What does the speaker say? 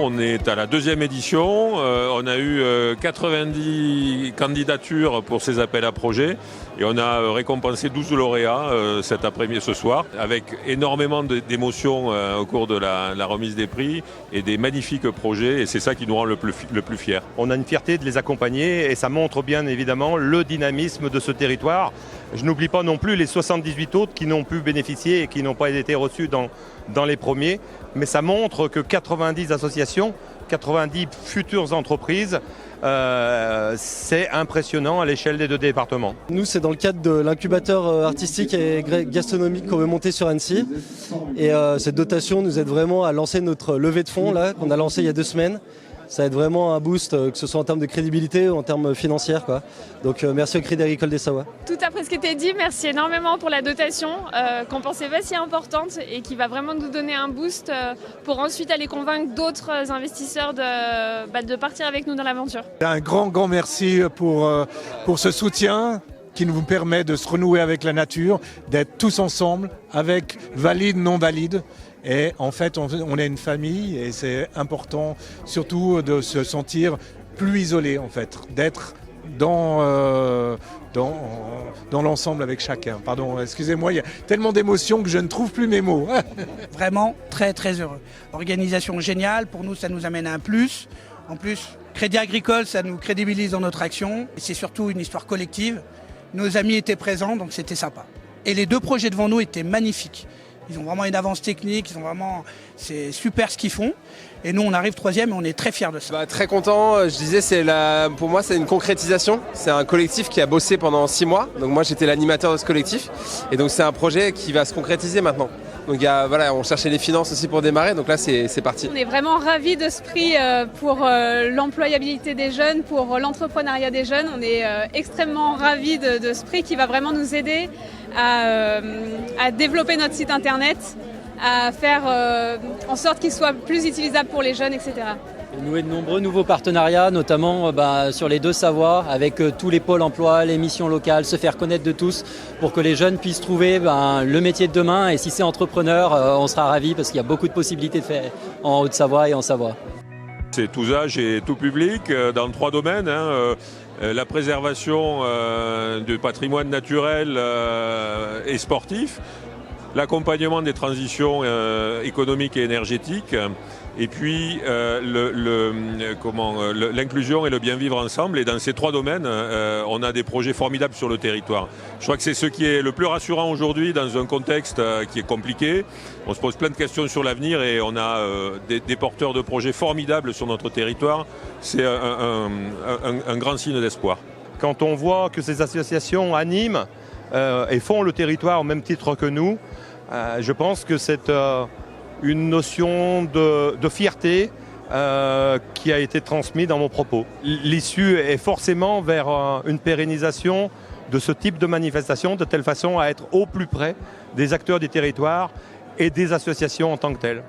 On est à la deuxième édition, on a eu 90 candidatures pour ces appels à projets et on a récompensé 12 lauréats cet après-midi ce soir avec énormément d'émotions au cours de la remise des prix et des magnifiques projets et c'est ça qui nous rend le plus fiers. On a une fierté de les accompagner et ça montre bien évidemment le dynamisme de ce territoire. Je n'oublie pas non plus les 78 autres qui n'ont pu bénéficier et qui n'ont pas été reçus dans les premiers, mais ça montre que 90 associations, 90 futures entreprises, c'est impressionnant à l'échelle des deux départements. Nous, c'est dans le cadre de l'incubateur artistique et gastronomique qu'on veut monter sur Annecy. Et cette dotation nous aide vraiment à lancer notre levée de fonds là, qu'on a lancé il y a 2 semaines. Ça aide vraiment un boost, que ce soit en termes de crédibilité ou en termes financiers, quoi. Donc merci au Crédit Agricole des Savoies. Tout a presque été dit, merci énormément pour la dotation qu'on pensait pas si importante et qui va vraiment nous donner un boost pour ensuite aller convaincre d'autres investisseurs de partir avec nous dans l'aventure. Un grand merci pour ce soutien qui nous permet de se renouer avec la nature, d'être tous ensemble, avec valides, non valides. Et en fait, on est une famille et c'est important surtout de se sentir plus isolé, en fait, d'être dans l'ensemble avec chacun. Pardon, excusez-moi, il y a tellement d'émotions que je ne trouve plus mes mots. Vraiment très heureux. Organisation géniale, pour nous ça nous amène à un plus. En plus, Crédit Agricole, ça nous crédibilise dans notre action. Et c'est surtout une histoire collective. Nos amis étaient présents, donc c'était sympa. Et les 2 projets devant nous étaient magnifiques. Ils ont vraiment une avance technique, c'est super ce qu'ils font. Et nous, on arrive 3e et on est très fiers de ça. Très content, je disais, pour moi, c'est une concrétisation. C'est un collectif qui a bossé pendant 6 mois. Donc moi, j'étais l'animateur de ce collectif. Et donc, c'est un projet qui va se concrétiser maintenant. Donc on cherchait les finances aussi pour démarrer, donc là c'est parti. On est vraiment ravis de ce prix pour l'employabilité des jeunes, pour l'entrepreneuriat des jeunes. On est extrêmement ravis de ce prix qui va vraiment nous aider à développer notre site internet, à faire en sorte qu'il soit plus utilisable pour les jeunes, etc. Nouer de nombreux nouveaux partenariats, notamment sur les 2 Savoies, avec tous les pôles emploi, les missions locales, se faire connaître de tous pour que les jeunes puissent trouver le métier de demain. Et si c'est entrepreneur, on sera ravis parce qu'il y a beaucoup de possibilités de faire en Haute-Savoie et en Savoie. C'est tous âges et tout public dans 3 domaines. La préservation du patrimoine naturel et sportif, l'accompagnement des transitions économiques et énergétiques, et puis l'inclusion et le bien vivre ensemble. Et dans ces 3 domaines, on a des projets formidables sur le territoire. Je crois que c'est ce qui est le plus rassurant aujourd'hui dans un contexte qui est compliqué. On se pose plein de questions sur l'avenir et on a des porteurs de projets formidables sur notre territoire. C'est un grand signe d'espoir. Quand on voit que ces associations animent et font le territoire au même titre que nous, je pense que c'est une notion de fierté qui a été transmise dans mon propos. L'issue est forcément vers une pérennisation de ce type de manifestation, de telle façon à être au plus près des acteurs du territoire et des associations en tant que telles.